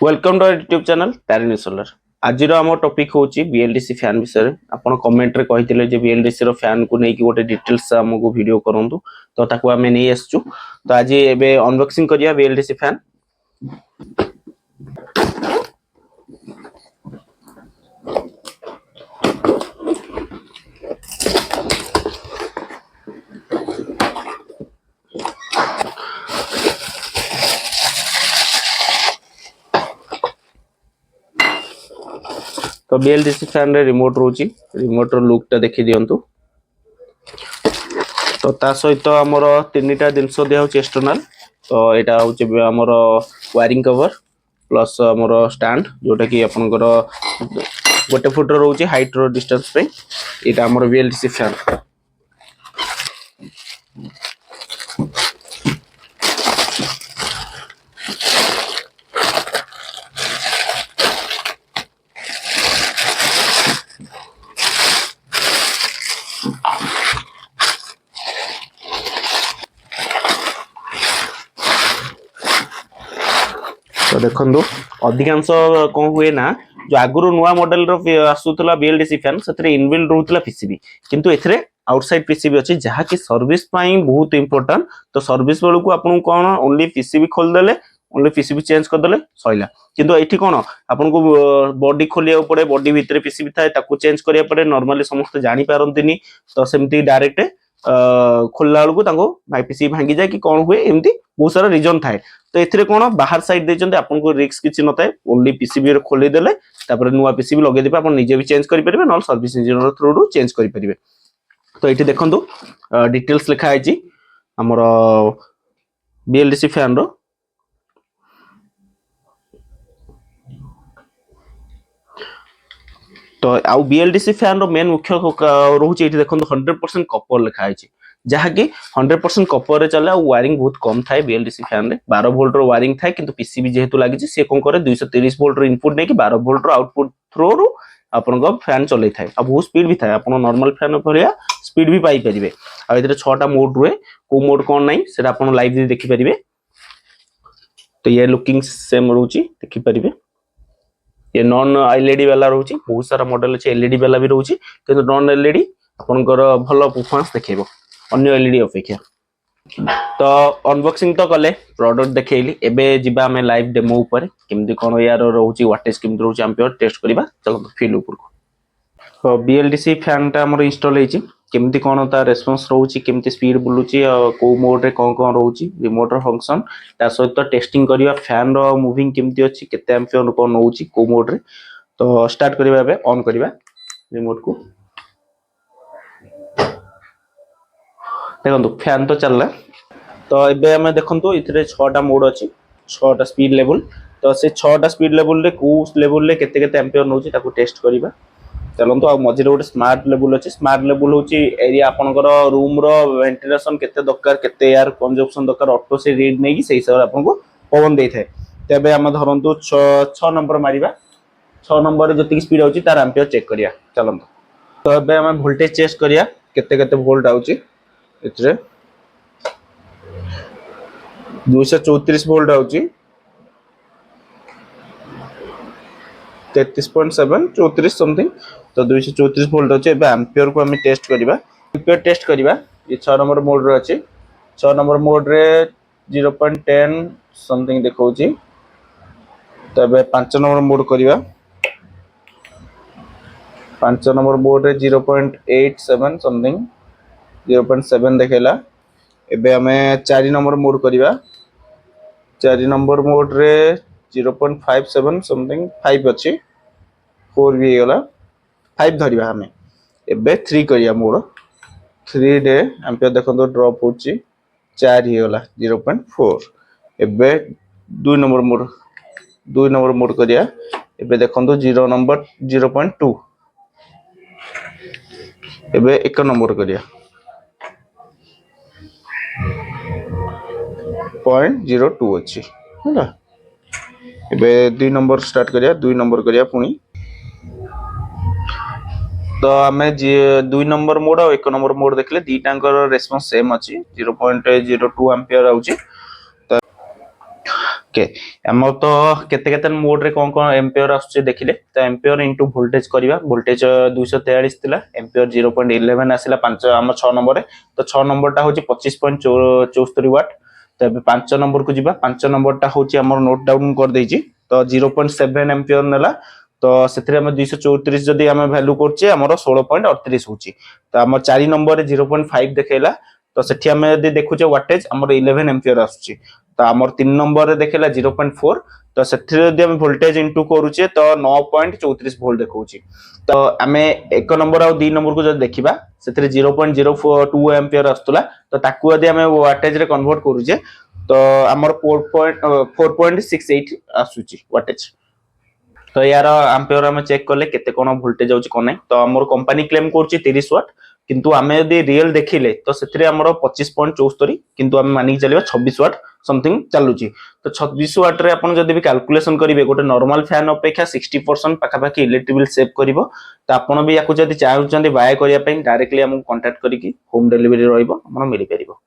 Welcome to YouTube channel Tarini solar. आज आम topic होची बीएलडीसी फैन विषय में। आपण कमेंट रे कहिथिले जे बीएलडीसी रो फैन को नेकी गोटे डिटेल्स हमको वीडियो करंतु, तो ताको हमें नै आसचू। तो आज एबे अनबॉक्सिंग करिया बीएलडीसी फैन। तो बीएलडीसी फैन रे रिमोट रोची, रिमोट रो लुक टा देखि दियंतु। तो ता सहित हमर तीनटा जिंस दिया होची एक्सटर्नल। तो एटा होची हमर वायरिंग कवर प्लस हमर स्टैंड, जोटा कि आपनकर गोटे फुट रोची हाइट रो डिस्टेंस पे। एटा हमर बीएलडीसी फैन। तो देखो अधिकांश कौन हुए ना, जो आगुरी नुआ मॉडल आसूला बीएलडीसी फैन से इनबिल्ड रोला पीसीबी, किंतु एथरे आउटसाइड पीसीबी अच्छी जहाँकि सर्विस बहुत इंपोर्टेंट। तो सर्विस बेलू आपन कौन ओनली पीसीबी खोलदेले, ओनली पीसीबी चेंज करदेले सइला। किंतु एठी कौन आपको बॉडी खोलिया पड़े, बॉडी भितर पीसीबी थाए ताकू चेंज करिया पड़े। नॉर्मली समस्त जानि पारंतिनी, तो सेमती डायरेक्ट खोलला बेलू पीसीबी भांगी जाए कि कौन हुए, एमती बहुत सारा रीजन थाए। तो एथिरे कोन बाहर साइड देचंते, आपन को रिस्क किछि नथाय। ओनली पीसीबी रे खोली देले तापर नुवा पीसीबी लगे देबे, आपन निजे भी चेंज करि परिबे, नॉल सर्विस इंजीनियर थ्रू रु चेंज करि परिबे। तो एठी देखंतु डिटेल्स लिखा आइछि हमर बीएलडीसी फैन रो। तो आउ बीएलडीसी फैन रो मेन मुख्य रहउछि एठी देखंतु 100% कॉपर लिखा आइछि, जहाँकि 100% कॉपर रे चले। वायरिंग बहुत कम थाए बीएलडीसी फैन रे। 12 वोल्ट रो वायरिंग थाए, किंतु पीसीबी जेहेतु लागिछि से कोन करे 230 वोल्ट रो इनपुट नै कि 12 वोल्ट रो आउटपुट थ्रू रु आपन को फैन चलै थाए। आ बहुत स्पीड भी थाए, आपन नॉर्मल फैन भरिया स्पीड भी पाई परिबे। आ इधर 6टा मोड रुए, को मोड कोन नै सेटा आपन लाइव दे देखि परिबे। तो ये लुकिंग सेम रहउछि, देखि परिबे। ये नॉन एलईडी वाला रहउछि, बहुत सारा मॉडल अछि एलईडी वाला भी रहउछि, किंतु नॉन एलईडी आपनकर भलो परफॉर्मेंस देखेबो अन्य एलईडी अपेक्षा। तो अनबॉक्सिंग तो कले, प्रोडक्ट देखैली। एबे जिबा हमें लाइव डेमो ऊपर केमदी कोन यार रहउछि, वाटेज केमदी रहउछि एम्पियर टेस्ट करिबा। चलो फील ऊपर को। तो बीएलडीसी फैन टा हमर इंस्टॉल हेछि, केमदी कोन ता रेस्पॉन्स रहउछि, केमदी स्पीड बुलुछि, को मोड रे कोन कोन रहउछि, रिमोट रो फंक्शन ता सहित टेस्टिंग करिया। फैन रो मूविंग केमदी अछि, केते एम्पियर कोन नउछि को मोड रे। तो स्टार्ट करिबा, एबे ऑन करिबा रिमोट को। देखो फैन तो चलला। तो एबे हमें देखंतु इथरे 6टा मोड अछि, 6टा स्पीड लेवल। तो से 6टा स्पीड लेवल रे को लेवल रे केते केते एम्पियर नउछि ताको टेस्ट करिबा। चलंतु आ मझिरे गोटे स्मार्ट लेवल अछि। स्मार्ट लेवल होछि एरिया आपनकर रूम रो वेंटिलेशन केते दरकार, केते एयर कंजप्शन दरकार, ऑटो से रीड नै कि सेहि हिसाब रे आपनको पवन देइ थाए। तबे हम धरंतु 6 नंबर मारिबा। 6 नंबर रे जति स्पीड होछि तार एम्पियर चेक करिया। चलंतु तो एबे हम वोल्टेज टेस्ट करिया, केते केते वोल्ट आउछि। इतरे 234 वोल्ट आउछि, 33.7 34 समथिंग। तो 234 वोल्ट अछि। एबे एम्पियर को हम टेस्ट करिबा। एम्पियर टेस्ट करिबा। ये 6 नंबर मोड रे अछि। 6 नंबर मोड रे 0.10 समथिंग देखौछि। तबे 5 नंबर मोड करिबा। 5 नंबर मोड रे 0.87 समथिंग, 0.7 देखेला। एबे हमें 4 नंबर मोड करिबा। 4 नंबर मोड रे 0.57 समथिंग 5 अछि, 4 भी गेला, 5 धरिबा हमें। एबे 3 करिया मोड। 3 रे एम्पियर देखंतो ड्रॉप होछि, 4 ही गेला 0.4। एबे 2 नंबर मोड करिया। एबे देखंतो 0 नंबर 0.2। एबे 1 नंबर करिया 0.02 अछि होला। एबे 2 नंबर स्टार्ट करिया। 2 नंबर करिया पुनी। तो आमे 2 नंबर मोड और 1 नंबर मोड देखले, दीटांकर रेस्पॉन्स सेम अछि, 0.02 एम्पियर आउछि। ओके हमर तो केते केते मोड रे कोन एम्पियर आछे देखिले तो एम्पियर इनटू वोल्टेज करिवा वोल्टेज 243 थिला एम्पियर 0.11 आसिला 5 हम 6 नंबर रे तो 6 नंबर टा होची 25.74 वाट तो ଏବେ 5 नंबर को जिबा 5 नंबर टा होची हमर नोट डाउन कर देजी तो 0.7 एम्पियर नेला तो ସେଥିରେ ଆମେ 234 ଯଦି ଆମେ ଭ୍ୟାଲୁ କରୁଛେ ଆମର 16.38 होची तो हमर 4 नंबर रे 0.5 देखेला तो सेठी ଆମେ ଯଦି देखुचे वाटेज हमर 11 एम्पियर आछी तो हमर 3 नंबर रे देखेला 0.4 तो ସେଥିରେ ଯଦି ଆମେ वोल्टेज इनटू करूचे तो 9.34 वोल्ट देखौची तो आमे 1 नंबर और 2 नंबर को जब देखिबा ସେଥିରେ 0.02 एम्पियर आस्तला तो ताकू यदि आमे वाटेज रे कन्वर्ट करूचे तो हमर 4.68 आसुची वाटेज तो यार एम्पियर हम चेक कले केते कोन वोल्टेज होची कोन नै तो हमर कंपनी क्लेम करची 30 वाट किंतु आमे यदि रियल देखिले तो ସେଥିରେ हमर 25.74 किंतु हम मानि चलिबा 26 वाट समथिंग चालुची तो 26 वाट रे आपण जदी भी कैलकुलेशन करिवे गोटे नॉर्मल फैन अपेक्षा 60% पाखा पाखी इलेक्ट्रिक बिल सेव करिवो तो आपण भी याकू जदी चाहउचंदी बाय करिया पई डायरेक्टली हमकु कांटेक्ट करिकि होम डिलीवरी रहइबो हमर मिलि परिबो।